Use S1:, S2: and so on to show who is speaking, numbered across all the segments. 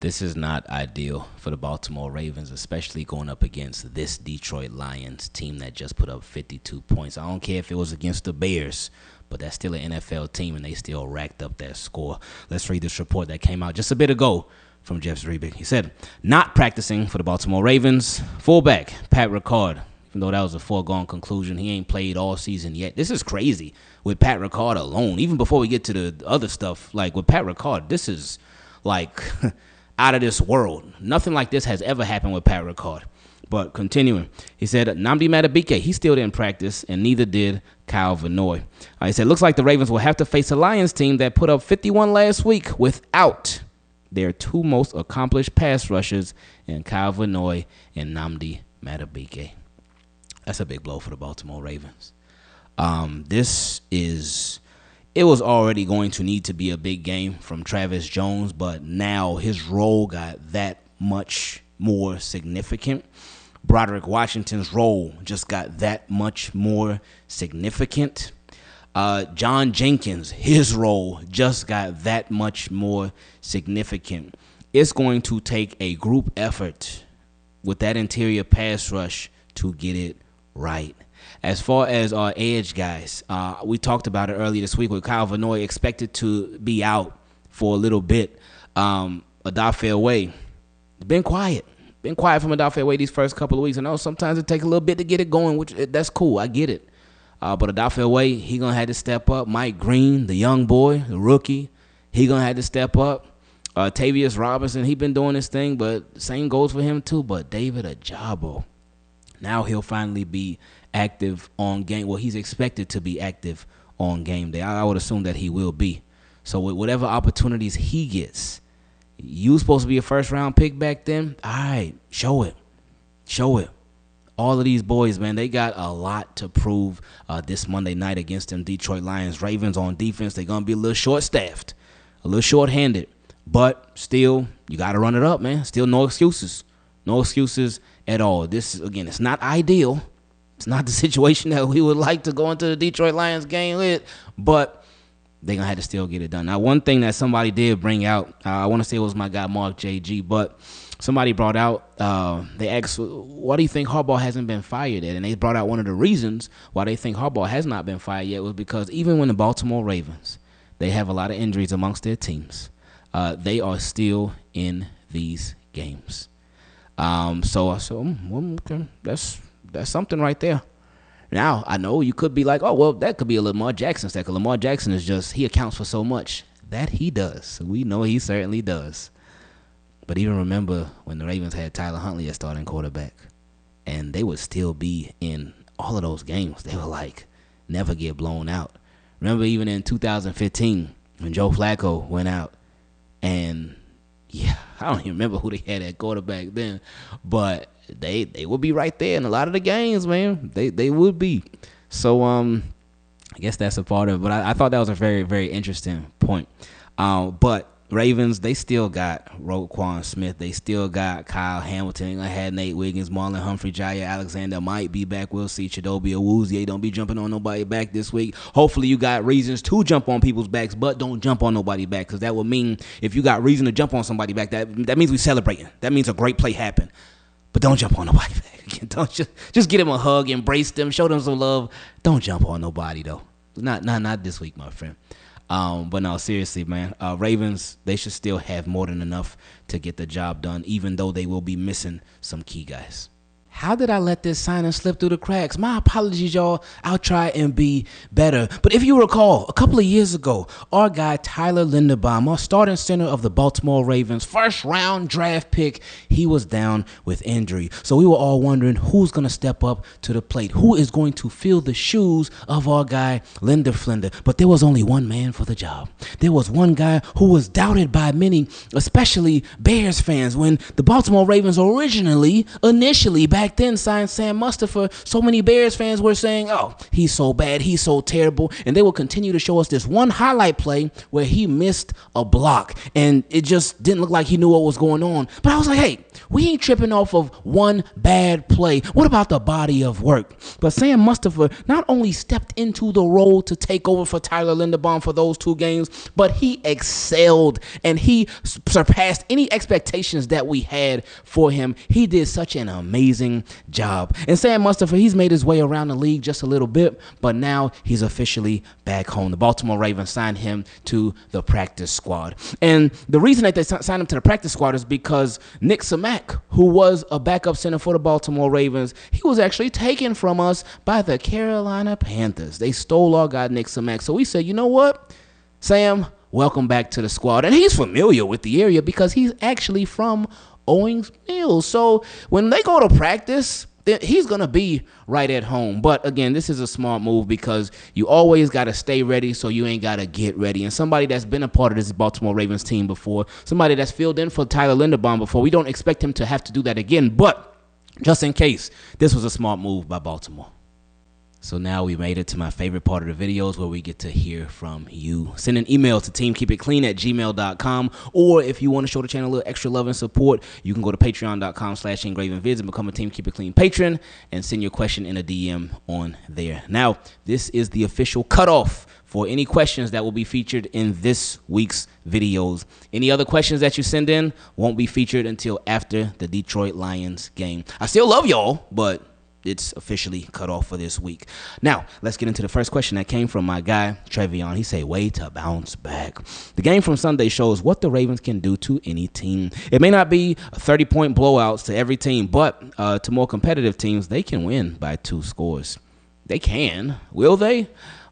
S1: This is not ideal for the Baltimore Ravens, especially going up against this Detroit Lions team that just put up 52 points. I don't care if it was against the Bears, but that's still an NFL team, and they still racked up that score. Let's read this report that came out just a bit ago from Jeff Zrebiec. He said, not practicing for the Baltimore Ravens, fullback Pat Ricard. Even though that was a foregone conclusion, he ain't played all season yet. This is crazy with Pat Ricard alone. Even before we get to the other stuff, like with Pat Ricard, this is like out of this world. Nothing like this has ever happened with Pat Ricard. But continuing, he said, Nnamdi Madubuike, he still didn't practice, and neither did Kyle Van Noy. He said, looks like the Ravens will have to face a Lions team that put up 51 last week without their two most accomplished pass rushers in Kyle Van Noy and Nnamdi Madubuike. That's a big blow for the Baltimore Ravens. It was already going to need to be a big game from Travis Jones, but now his role got that much more significant. Broderick Washington's role just got that much more significant. John Jenkins, his role just got that much more significant. It's going to take a group effort with that interior pass rush to get it right. As far as our edge guys, we talked about it earlier this week with Kyle Van Noy expected to be out for a little bit. Odafe Away, been quiet from Odafe Away these first couple of weeks. I know sometimes it takes a little bit to get it going, which that's cool. I get it. But Odafe Away, he gonna have to step up. Mike Green, the young boy, the rookie, he gonna have to step up. Tavius Robinson, he been doing his thing, but same goes for him too. But David Ajabo, now he'll finally be active on game. Well, he's expected to be active on game day. I would assume that he will be. So with whatever opportunities he gets, you supposed to be a first-round pick back then? All right, show it. All of these boys, man, they got a lot to prove this Monday night against them Detroit Lions. Ravens on defense, they're going to be a little short-staffed, a little short-handed. But still, you got to run it up, man. Still no excuses. No excuses at all. This, again, it's not ideal. It's not the situation that we would like to go into the Detroit Lions game with, but they're going to have to still get it done. Now, one thing that somebody did bring out, I want to say it was my guy Mark JG, but somebody brought out, they asked, why do you think Harbaugh hasn't been fired yet? And they brought out one of the reasons why they think Harbaugh has not been fired yet was because even when the Baltimore Ravens, they have a lot of injuries amongst their teams, they are still in these games. So okay, that's something right there. Now, I know you could be like, oh, well, that could be a Lamar Jackson stack. Lamar Jackson is just, he accounts for so much. That he does. We know he certainly does. But even remember when the Ravens had Tyler Huntley as starting quarterback, and they would still be in all of those games. They were like, never get blown out. Remember even in 2015 when Joe Flacco went out, and yeah, I don't even remember who they had at quarterback then, but they would be right there in a lot of the games, man. They would be. So I guess that's a part of it. But I thought that was a very, very interesting point. But Ravens, they still got Roquan Smith. They still got Kyle Hamilton. I had Nate Wiggins, Marlon Humphrey, Jair Alexander might be back. We'll see. Chidobe Awuzie, don't be jumping on nobody back this week. Hopefully you got reasons to jump on people's backs, but don't jump on nobody back, because that would mean if you got reason to jump on somebody back, that means we celebrating. That means a great play happened. But don't jump on nobody back. Don't just get them a hug, embrace them, show them some love. Don't jump on nobody though. Not this week, my friend. But no, seriously, man. Ravens, they should still have more than enough to get the job done, even though they will be missing some key guys. How did I let this signing slip through the cracks? My apologies, y'all. I'll try and be better. But if you recall, a couple of years ago, our guy Tyler Linderbaum, our starting center of the Baltimore Ravens, first-round draft pick, he was down with injury. So we were all wondering who's going to step up to the plate, who is going to fill the shoes of our guy Linder Flinder. But there was only one man for the job. There was one guy who was doubted by many, especially Bears fans, when the Baltimore Ravens initially back back then signed Sam Mustipher, so many Bears fans were saying, oh, he's so bad, he's so terrible. And they will continue to show us this one highlight play where he missed a block. And it just didn't look like he knew what was going on. But I was like, hey, we ain't tripping off of one bad play. What about the body of work? But Sam Mustipher not only stepped into the role to take over for Tyler Linderbaum for those 2 games, but he excelled and he surpassed any expectations that we had for him. He did such an amazing job. And Sam Mustipher, he's made his way around the league just a little bit, but now he's officially back home. The Baltimore Ravens signed him to the practice squad. And the reason that they signed him to the practice squad is because Nick Samac, who was a backup center for the Baltimore Ravens, he was actually taken from us by the Carolina Panthers. They stole our guy Nick Samac. So we said, you know what, Sam, welcome back to the squad. And he's familiar with the area because he's actually from Owings Mills. So when they go to practice, he's going to be right at home. But again, this is a smart move because you always got to stay ready so you ain't got to get ready. And somebody that's been a part of this Baltimore Ravens team before, somebody that's filled in for Tyler Linderbaum before, we don't expect him to have to do that again. But just in case, this was a smart move by Baltimore. So now we made it to my favorite part of the videos where we get to hear from you. Send an email to teamkeepitclean@gmail.com, or if you want to show the channel a little extra love and support, you can go to patreon.com/Ingravenvids and become a Team Keep It Clean patron and send your question in a DM on there. Now, this is the official cutoff for any questions that will be featured in this week's videos. Any other questions that you send in won't be featured until after the Detroit Lions game. I still love y'all, but it's officially cut off for this week. Now, let's get into the first question that came from my guy, Trevion. He said, way to bounce back. The game from Sunday shows what the Ravens can do to any team. It may not be 30-point blowouts to every team, but to more competitive teams, they can win by 2 scores. They can. Will they?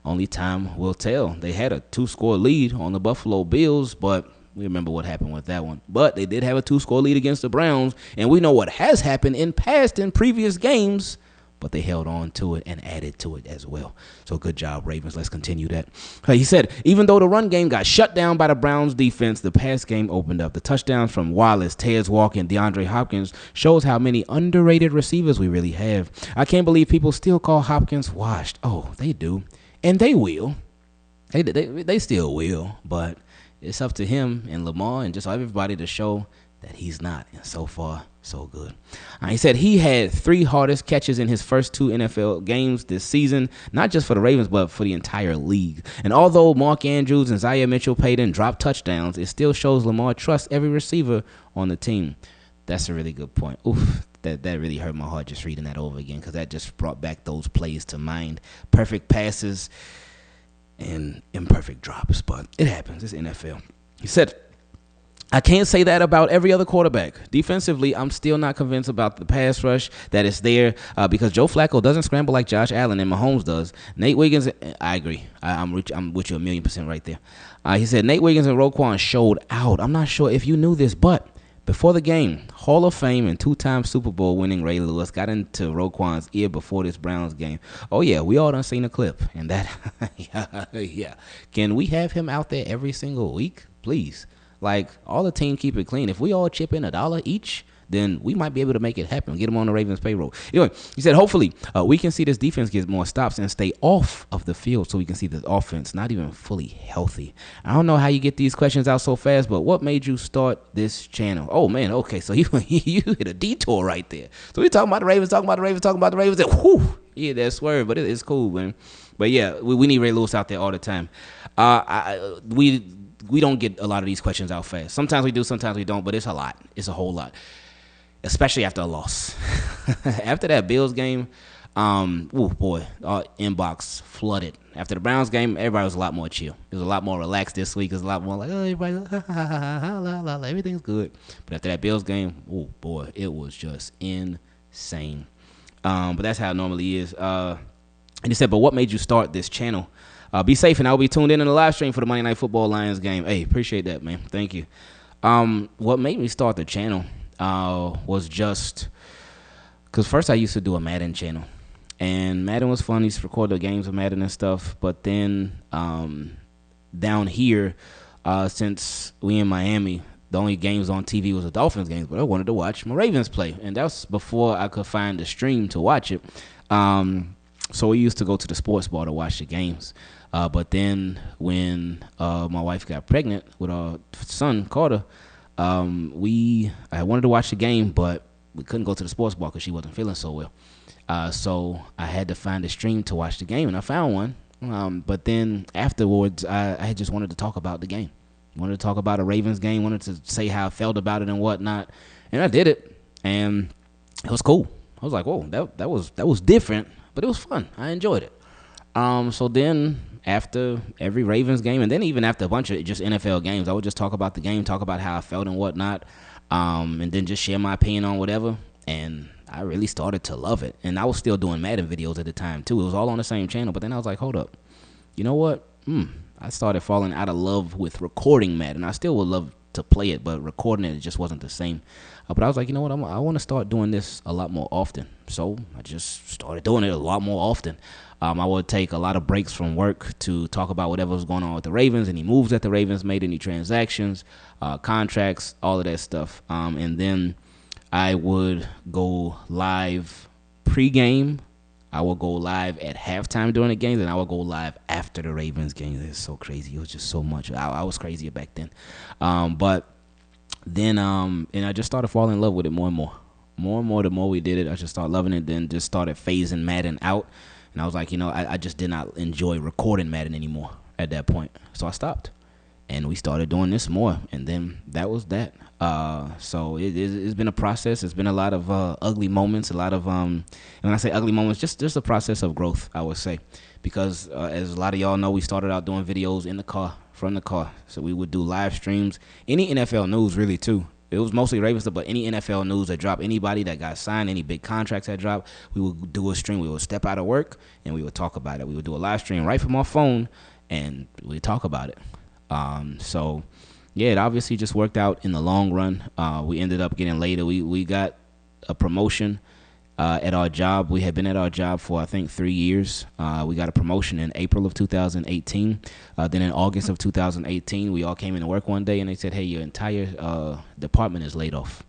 S1: Only time will tell. They had a 2-score lead on the Buffalo Bills, but we remember what happened with that one. But they did have a 2-score lead against the Browns, and we know what has happened in previous games, but they held on to it and added to it as well. So good job, Ravens. Let's continue that. He said, even though the run game got shut down by the Browns defense, the pass game opened up. The touchdowns from Wallace, Tez Walker, and DeAndre Hopkins shows how many underrated receivers we really have. I can't believe people still call Hopkins washed. Oh, they do. And they will. They still will, but it's up to him and Lamar and just everybody to show that he's not. And so far, so good. He said he had 3 hardest catches in his first 2 NFL games this season, not just for the Ravens, but for the entire league. And although Mark Andrews and Zaire Mitchell-Payton dropped touchdowns, it still shows Lamar trusts every receiver on the team. That's a really good point. Oof, that really hurt my heart just reading that over again because that just brought back those plays to mind. Perfect passes and imperfect drops, but it happens. It's NFL. He said, I can't say that about every other quarterback. Defensively, I'm still not convinced about the pass rush that is there because Joe Flacco doesn't scramble like Josh Allen and Mahomes does. Nate Wiggins, I agree. I'm with you 1,000,000% right there. He said Nate Wiggins and Roquan showed out. I'm not sure if you knew this, but before the game, Hall of Fame and 2-time Super Bowl winning Ray Lewis got into Roquan's ear before this Browns game. Oh, yeah, we all done seen a clip. And that, yeah. Can we have him out there every single week? Please. Like, all the team keep it clean. If we all chip in $1 each, then we might be able to make it happen. Get him on the Ravens payroll. Anyway, he said, hopefully, we can see this defense get more stops and stay off of the field so we can see the offense not even fully healthy. I don't know how you get these questions out so fast, but what made you start this channel? Oh, man, okay, so you hit a detour right there. So we're talking about the Ravens, and whew, yeah, that swerve, but it's cool, man. But, yeah, we need Ray Lewis out there all the time. We don't get a lot of these questions out fast. Sometimes we do, sometimes we don't, but it's a lot. It's a whole lot. Especially after a loss. After that Bills game, our inbox flooded. After the Browns game, everybody was a lot more chill. It was a lot more relaxed this week. It was a lot more like, oh, everybody, everything's good. But after that Bills game, oh, boy, it was just insane. But that's how it normally is. And he said, but what made you start this channel? Be safe, and I'll be tuned in the live stream for the Monday Night Football Lions game. Hey, appreciate that, man. Thank you. What made me start the channel was just because first I used to do a Madden channel, and Madden was fun. I used to record the games of Madden and stuff. But then down here, since we in Miami, The only games on TV was the Dolphins games, but I wanted to watch my Ravens play, and that was before I could find the stream to watch it. So we used to go to the sports bar to watch the games. But then when my wife got pregnant with our son Carter, I wanted to watch the game, but we couldn't go to the sports bar because she wasn't feeling so well. So I had to find a stream to watch the game, and I found one. But then afterwards, I just wanted to talk about the game. Wanted to talk about a Ravens game. Wanted to say how I felt about it and whatnot. And I did it, and it was cool. I was like, whoa, that was different, but it was fun. I enjoyed it. So then after every Ravens game, and then even after a bunch of just NFL games, I would just talk about the game, talk about how I felt and whatnot, and then just share my opinion on whatever. And I really started to love it. And I was still doing Madden videos at the time, too. It was all on the same channel. But then I was like, hold up. You know what? I started falling out of love with recording Madden. I still would love to play it, but recording it just wasn't the same. But I was like, you know what? I want to start doing this a lot more often. So I just started doing it a lot more often. I would take a lot of breaks from work to talk about whatever was going on with the Ravens, any moves that the Ravens made, any transactions, contracts, all of that stuff. And then I would go live pregame. I will go live at halftime during the games, and I will go live after the Ravens games. It's so crazy. It was just so much. I was crazier back then. But then, and I just started falling in love with it more and more. More and more, the more we did it, I just started loving it, then just started phasing Madden out. And I was like, I just did not enjoy recording Madden anymore at that point. So I stopped. And we started doing this more, and then that was that. So it's been a process. It's been a lot of ugly moments, a lot of and when I say ugly moments, just a process of growth, I would say, because as a lot of y'all know, we started out doing videos in the car, from the car. So we would do live streams, any NFL news really too. It was mostly Ravens stuff, but any NFL news that dropped, anybody that got signed, any big contracts that dropped, we would do a stream. We would step out of work and we would talk about it. We would do a live stream right from our phone, and we'd talk about it. So yeah, it obviously just worked out in the long run. We ended up getting later. We got a promotion at our job. We had been at our job for I think 3 years. We got a promotion in April of 2018. Then in August of 2018, we all came into work one day and they said, "Hey, your entire department is laid off."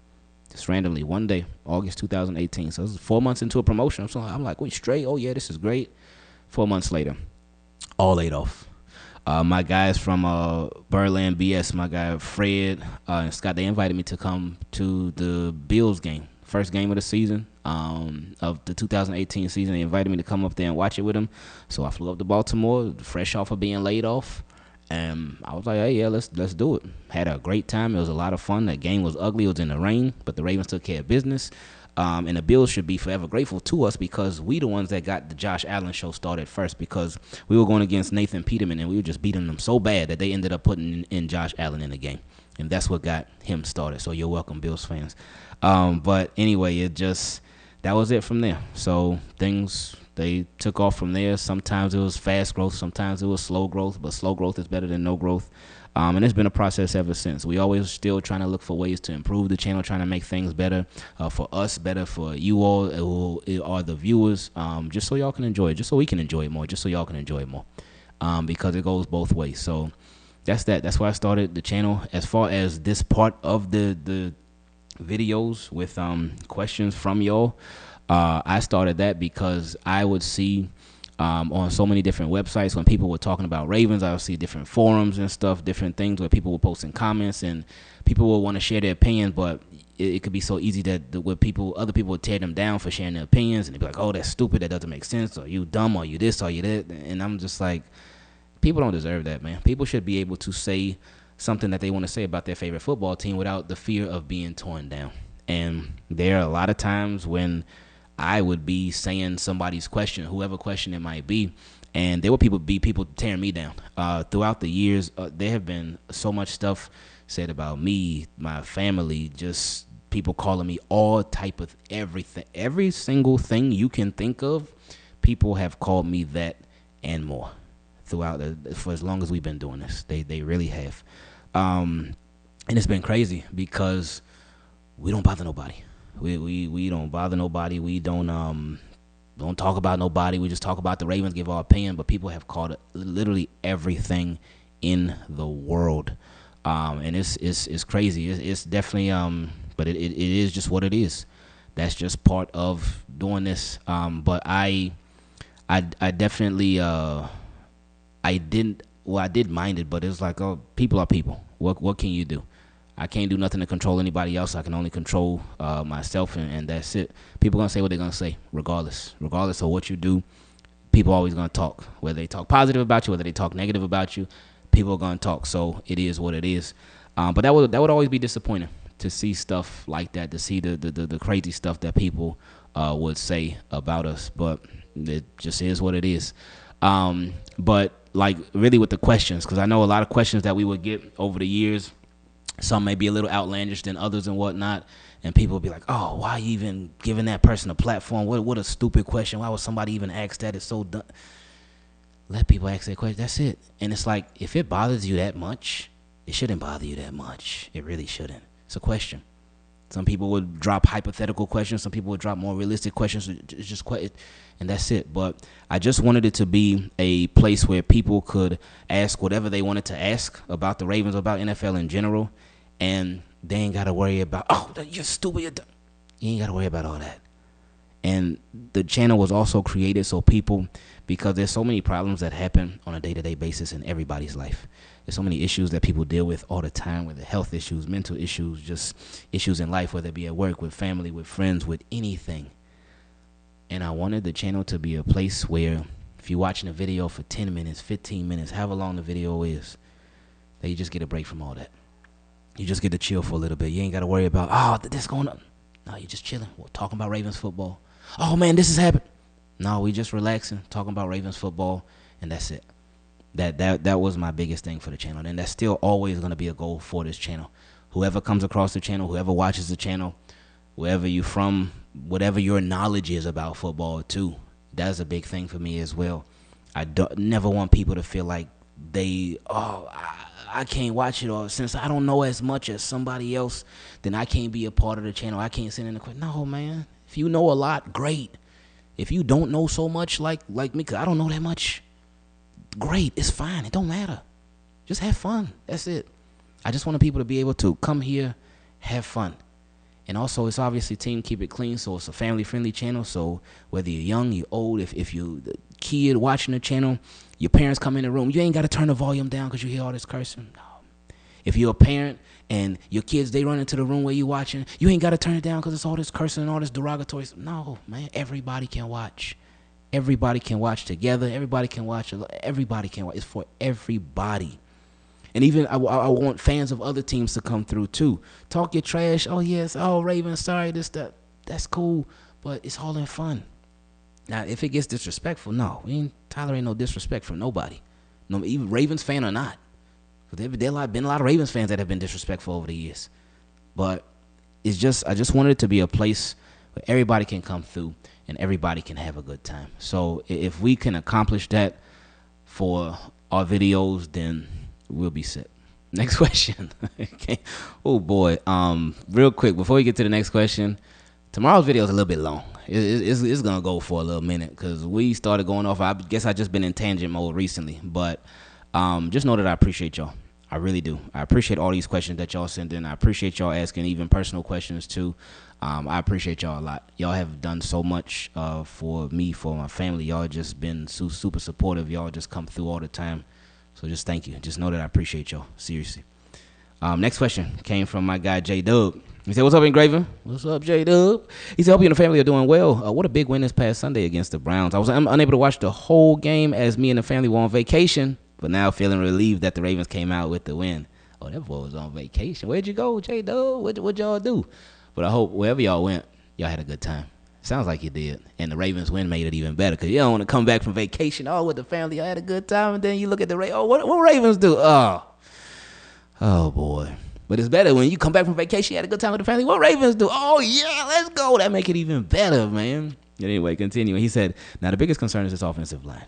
S1: Just randomly one day, August 2018. So this is 4 months into a promotion. So I'm like, wait, straight? Oh yeah, this is great. 4 months later, all laid off. My guys from Berlin BS, my guy Fred and Scott, they invited me to come to the Bills game, first game of the season, of the 2018 season. They invited me to come up there and watch it with them. So I flew up to Baltimore, fresh off of being laid off, and I was like, hey, yeah, let's do it. Had a great time. It was a lot of fun. That game was ugly. It was in the rain, but the Ravens took care of business. And the Bills should be forever grateful to us because we the ones that got the Josh Allen show started first, because we were going against Nathan Peterman and we were just beating them so bad that they ended up putting in Josh Allen in the game. And that's what got him started. So you're welcome, Bills fans. But anyway, that was it from there. So things, they took off from there. Sometimes it was fast growth. Sometimes it was slow growth. But slow growth is better than no growth. And it's been a process ever since. We always still trying to look for ways to improve the channel, trying to make things better for us, better for you all who are the viewers, just so y'all can enjoy it, just so we can enjoy it more, just so y'all can enjoy it more, because it goes both ways. So that's that. That's why I started the channel. As far as this part of the videos with questions from y'all, I started that because I would see on so many different websites when people were talking about Ravens, I would see different forums and stuff, different things where people were posting comments and people would want to share their opinion, but it could be so easy that other people would tear them down for sharing their opinions, and they'd be like, oh, that's stupid, that doesn't make sense, or you dumb, or you this, or you that. And I'm just like, people don't deserve that, man. People should be able to say something that they want to say about their favorite football team without the fear of being torn down. And there are a lot of times when I would be saying somebody's question, whoever question it might be, and there would people tearing me down. Throughout the years, there have been so much stuff said about me, my family, just people calling me all type of everything. Every single thing you can think of, people have called me that and more throughout for as long as we've been doing this. They really have. And it's been crazy because we don't bother nobody. We don't bother nobody. We don't talk about nobody. We just talk about the Ravens, give our opinion. But people have called it literally everything in the world And it's crazy. It's definitely but it is just what it is. That's just part of doing this. But I definitely I did mind it, but it was like, oh, people are people. What can you do? I can't do nothing to control anybody else. I can only control myself, and that's it. People gonna say what they're gonna say, regardless of what you do. People always gonna talk, whether they talk positive about you, whether they talk negative about you. People are gonna talk. So it is what it is. But that would always be disappointing to see stuff like that, to see the crazy stuff that people would say about us. But it just is what it is. But like really with the questions, because I know a lot of questions that we would get over the years. Some may be a little outlandish than others and whatnot. And people will be like, oh, why are you even giving that person a platform? What a stupid question. Why would somebody even ask that? It's so dumb. Let people ask that question. That's it. And it's like, if it bothers you that much, it shouldn't bother you that much. It really shouldn't. It's a question. Some people would drop hypothetical questions. Some people would drop more realistic questions. It's just quite, and that's it. But I just wanted it to be a place where people could ask whatever they wanted to ask about the Ravens, about NFL in general. And they ain't got to worry about, oh, you're stupid. You ain't got to worry about all that. And the channel was also created so people, because there's so many problems that happen on a day-to-day basis in everybody's life. There's so many issues that people deal with all the time, whether health issues, mental issues, just issues in life, whether it be at work, with family, with friends, with anything. And I wanted the channel to be a place where if you're watching a video for 10 minutes, 15 minutes, however long the video is, that you just get a break from all that. You just get to chill for a little bit. You ain't got to worry about, oh, this going on. No, you're just chilling. We're talking about Ravens football. Oh, man, this has happened. No, we just relaxing, talking about Ravens football, and that's it. That was my biggest thing for the channel, and that's still always going to be a goal for this channel. Whoever comes across the channel, whoever watches the channel, wherever you're from, whatever your knowledge is about football too, that's a big thing for me as well. I never want people to feel like I can't watch it, or since I don't know as much as somebody else, then I can't be a part of the channel. I can't send in the question. No, man. If you know a lot, great. If you don't know so much like me, because I don't know that much, great. It's fine. It don't matter. Just have fun. That's it. I just wanted people to be able to come here, have fun. And also, it's obviously Team Keep It Clean, so it's a family-friendly channel. So whether you're young, you're old, if you're the kid watching the channel, your parents come in the room, you ain't got to turn the volume down because you hear all this cursing. No. If you're a parent and your kids, they run into the room where you watching, you ain't got to turn it down because it's all this cursing and all this derogatory stuff. No, man, everybody can watch. Everybody can watch together. Everybody can watch. Everybody can watch. It's for everybody. And even I want fans of other teams to come through too. Talk your trash. Oh, yes. Oh, Ravens, sorry, this, that. That's cool. But it's all in fun. Now, if it gets disrespectful, no. We ain't tolerating no disrespect from nobody. No, even Ravens fan or not. There been a lot of Ravens fans that have been disrespectful over the years. But it's just, I just wanted it to be a place where everybody can come through and everybody can have a good time. So if we can accomplish that for our videos, then we'll be set. Next question. Okay. Oh boy. Real quick before we get to the next question, tomorrow's video is a little bit long. It's gonna go for a little minute because we started going off. I guess I just been in tangent mode recently, but just know that I appreciate y'all. I really do. I appreciate all these questions that y'all send in. I appreciate y'all asking even personal questions too. I appreciate y'all a lot. Y'all have done so much for me, for my family. Y'all just been super supportive. Y'all just come through all the time. So just thank you. Just know that I appreciate y'all. Seriously. Next question came from my guy JDub. He said, "What's up, Ingraven? What's up, JDub?" He said, "Hope you and the family are doing well. What a big win this past Sunday against the Browns. I was unable to watch the whole game as me and the family were on vacation, but now feeling relieved that the Ravens came out with the win." Oh, that boy was on vacation. Where'd you go, JDub? What'd y'all do? But I hope wherever y'all went, y'all had a good time. Sounds like you did. And the Ravens win made it even better because you don't want to come back from vacation, with the family. I had a good time. And then you look at the Ravens. Oh, what Ravens do? Oh, boy. But it's better when you come back from vacation, you had a good time with the family. What Ravens do? Oh, yeah, let's go. That make it even better, man. Anyway, continuing. He said, now the biggest concern is this offensive line.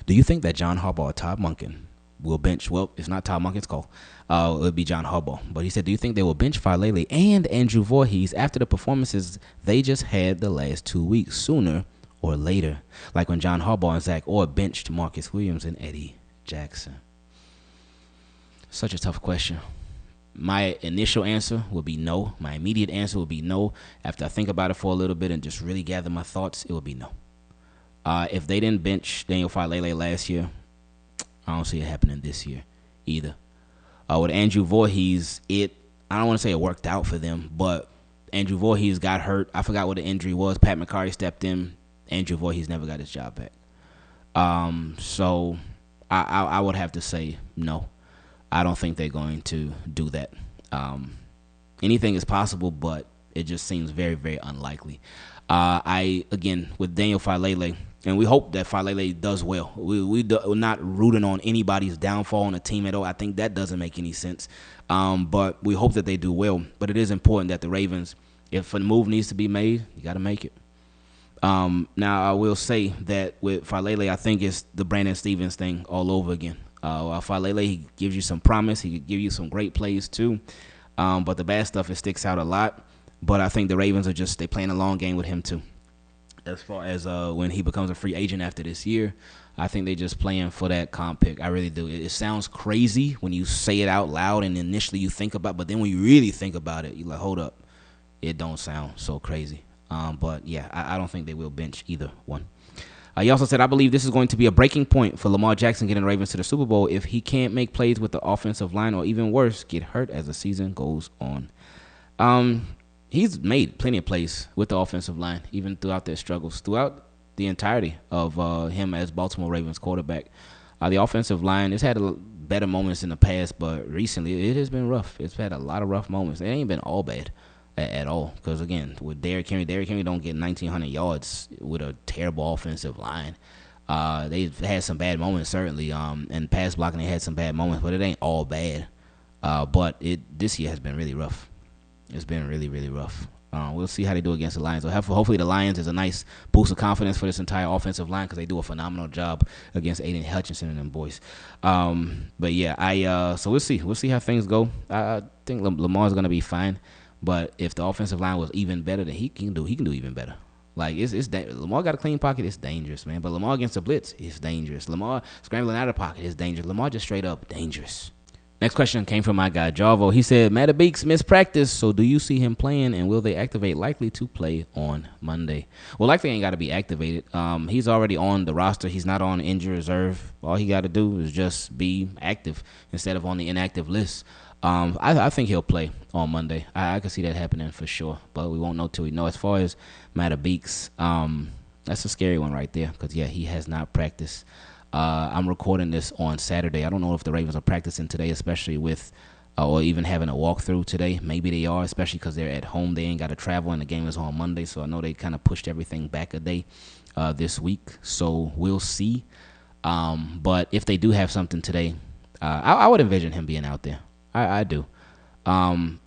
S1: Do you think that John Harbaugh or Todd Monken will bench? Well, it's not Todd Monken's call. It would be John Harbaugh. But he said, do you think they will bench Falele and Andrew Voorhees after the performances they just had the last 2 weeks, sooner or later? Like when John Harbaugh and Zach Orr benched Marcus Williams and Eddie Jackson. Such a tough question. My initial answer would be no. My immediate answer would be no. After I think about it for a little bit and just really gather my thoughts, it would be no. If they didn't bench Daniel Falele last year, I don't see it happening this year either. With Andrew Voorhees, I don't want to say it worked out for them, but Andrew Voorhees got hurt. I forgot what the injury was. Pat McCarty stepped in. Andrew Voorhees never got his job back. So I would have to say no. I don't think they're going to do that. Anything is possible, but it just seems very, very unlikely. Again, with Daniel Falele, and we hope that Falele does well. We're not rooting on anybody's downfall on the team at all. I think that doesn't make any sense. But we hope that they do well. But it is important that the Ravens, if a move needs to be made, you got to make it. Now, I will say that with Falele, I think it's the Brandon Stevens thing all over again. Falele, he gives you some promise. He could give you some great plays too. But the bad stuff, it sticks out a lot. But I think the Ravens they playing a long game with him too. As far as when he becomes a free agent after this year, I think they just playing for that comp pick. I really do. It sounds crazy when you say it out loud and initially you think about it. But then when you really think about it, you're like, hold up. It don't sound so crazy. But, yeah, I don't think they will bench either one. He also said, I believe this is going to be a breaking point for Lamar Jackson getting the Ravens to the Super Bowl if he can't make plays with the offensive line or even worse, get hurt as the season goes on. He's made plenty of plays with the offensive line, even throughout their struggles, throughout the entirety of him as Baltimore Ravens quarterback. The offensive line has had better moments in the past, but recently it has been rough. It's had a lot of rough moments. It ain't been all bad at all. Because, again, with Derrick Henry don't get 1,900 yards with a terrible offensive line. They've had some bad moments, certainly. And pass blocking, they had some bad moments, but it ain't all bad. But this year has been really rough. It's been really, really rough. We'll see how they do against the Lions. Hopefully the Lions is a nice boost of confidence for this entire offensive line because they do a phenomenal job against Aiden Hutchinson and them boys. But, yeah, so we'll see. We'll see how things go. I think Lamar's going to be fine. But if the offensive line was even better than he can do even better. Like, Lamar got a clean pocket. It's dangerous, man. But Lamar against the blitz is dangerous. Lamar scrambling out of the pocket is dangerous. Lamar just straight up dangerous. Next question came from my guy, Jarvo. He said, Madubuike missed practice, so do you see him playing, and will they activate likely to play on Monday? Well, likely ain't got to be activated. He's already on the roster. He's not on injury reserve. All he got to do is just be active instead of on the inactive list. I think he'll play on Monday. I can see that happening for sure, but we won't know till we know. As far as Madubuike, that's a scary one right there because, yeah, he has not practiced. I'm recording this on Saturday. I don't know if the Ravens are practicing today, especially with or even having a walkthrough today. Maybe they are, especially because they're at home. They ain't got to travel, and the game is on Monday, so I know they kind of pushed everything back a day this week. So we'll see. But if they do have something today, I would envision him being out there. I do.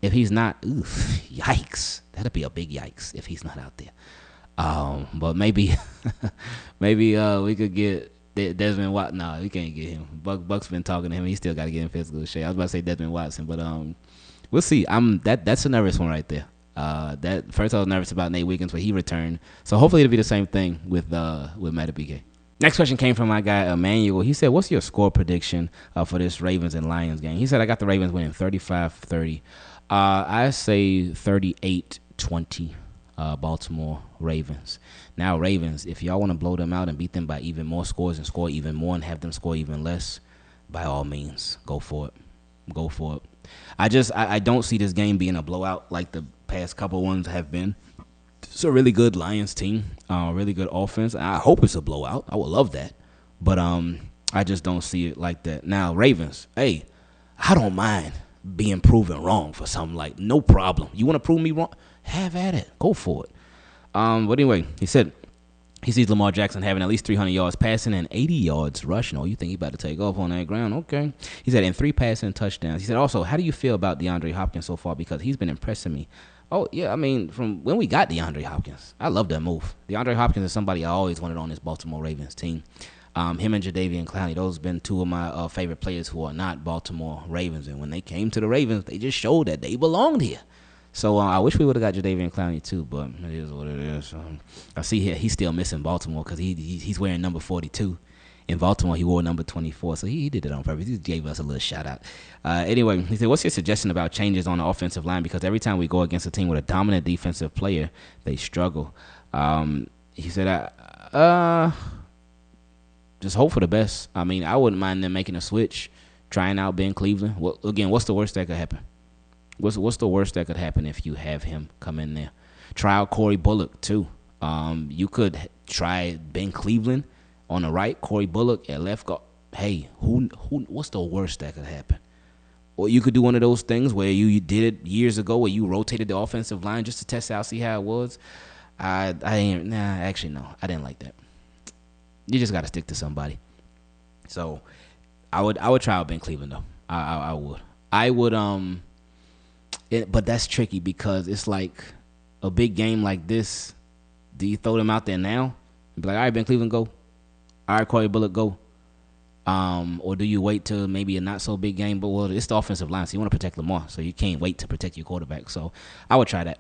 S1: If he's not, yikes. That'd be a big yikes if he's not out there. But maybe we could get Desmond Watson. No, we can't get him. Buck's been talking to him. He still got to get in physical shape. I was about to say Desmond Watson, but we'll see. That's a nervous one right there. That first I was nervous about Nate Wiggins, but he returned. So hopefully it'll be the same thing with Madubuike. Next question came from my guy, Emmanuel. He said, what's your score prediction for this Ravens and Lions game? He said, I got the Ravens winning 35-30. I say 38-20, Baltimore Ravens. Now, Ravens, if y'all want to blow them out and beat them by even more scores and score even more and have them score even less, by all means, go for it. Go for it. I don't see this game being a blowout like the past couple ones have been. It's a really good Lions team, really good offense. I hope it's a blowout. I would love that. But I just don't see it like that. Now, Ravens, hey, I don't mind being proven wrong for something like no problem. You want to prove me wrong? Have at it. Go for it. But anyway, he said he sees Lamar Jackson having at least 300 yards passing and 80 yards rushing. Oh, you think he about to take off on that ground? Okay. He said, and 3 passing touchdowns. He said, also, how do you feel about DeAndre Hopkins so far? Because he's been impressing me. Oh, yeah, I mean, from when we got DeAndre Hopkins, I love that move. DeAndre Hopkins is somebody I always wanted on this Baltimore Ravens team. Him and Jadeveon Clowney, those have been two of my favorite players who are not Baltimore Ravens. And when they came to the Ravens, they just showed that they belonged here. So I wish we would have got Jadeveon Clowney too, but it is what it is. I see here he's still missing Baltimore because he's wearing number 42. In Baltimore, he wore number 24, so he did it on purpose. He gave us a little shout out. Anyway, he said, what's your suggestion about changes on the offensive line? Because every time we go against a team with a dominant defensive player, they struggle. He said, just hope for the best. I mean, I wouldn't mind them making a switch, trying out Ben Cleveland. Well, again, what's the worst that could happen? What's the worst that could happen if you have him come in there? Try out Corey Bullock, too. You could try Ben Cleveland on the right, Corey Bullock at left guard. Hey, what's the worst that could happen? Or you could do one of those things where you did it years ago where you rotated the offensive line just to test out, see how it was. Actually, no. I didn't like that. You just got to stick to somebody. So I would try out Ben Cleveland, though. I would. But that's tricky because it's like a big game like this. Do you throw them out there now? Be like, all right, Ben Cleveland, go. All right, Corey Bullock, go. Or do you wait till maybe a not so big game? But well, it's the offensive line, so you want to protect Lamar, so you can't wait to protect your quarterback. So I would try that.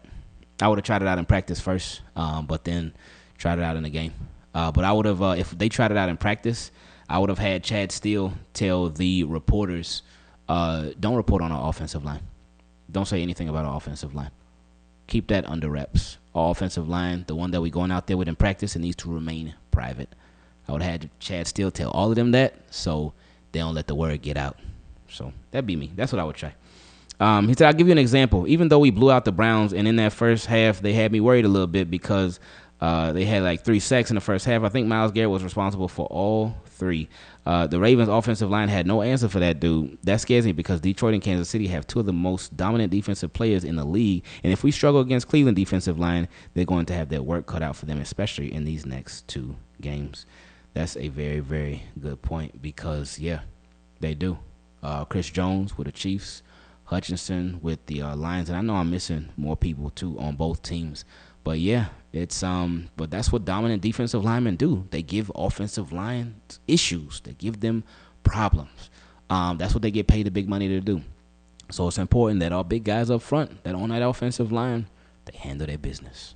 S1: I would have tried it out in practice first, but then tried it out in the game. But I would have, if they tried it out in practice, I would have had Chad Steele tell the reporters, don't report on our offensive line. Don't say anything about our offensive line. Keep that under wraps. Our offensive line, the one that we're going out there with in practice, it needs to remain private. I would have had Chad Steele tell all of them that so they don't let the word get out. So that'd be me. That's what I would try. He said, I'll give you an example. Even though we blew out the Browns, and in that first half, they had me worried a little bit because they had like 3 sacks in the first half. I think Myles Garrett was responsible for all 3. The Ravens' offensive line had no answer for that dude. That scares me because Detroit and Kansas City have 2 of the most dominant defensive players in the league. And if we struggle against Cleveland defensive line, they're going to have their work cut out for them, especially in these next 2 games. That's a very, very good point because, yeah, they do. Chris Jones with the Chiefs, Hutchinson with the Lions, and I know I'm missing more people too on both teams. But yeah, it's but that's what dominant defensive linemen do. They give offensive lines issues. They give them problems. That's what they get paid the big money to do. So it's important that our big guys up front that on that offensive line, they handle their business.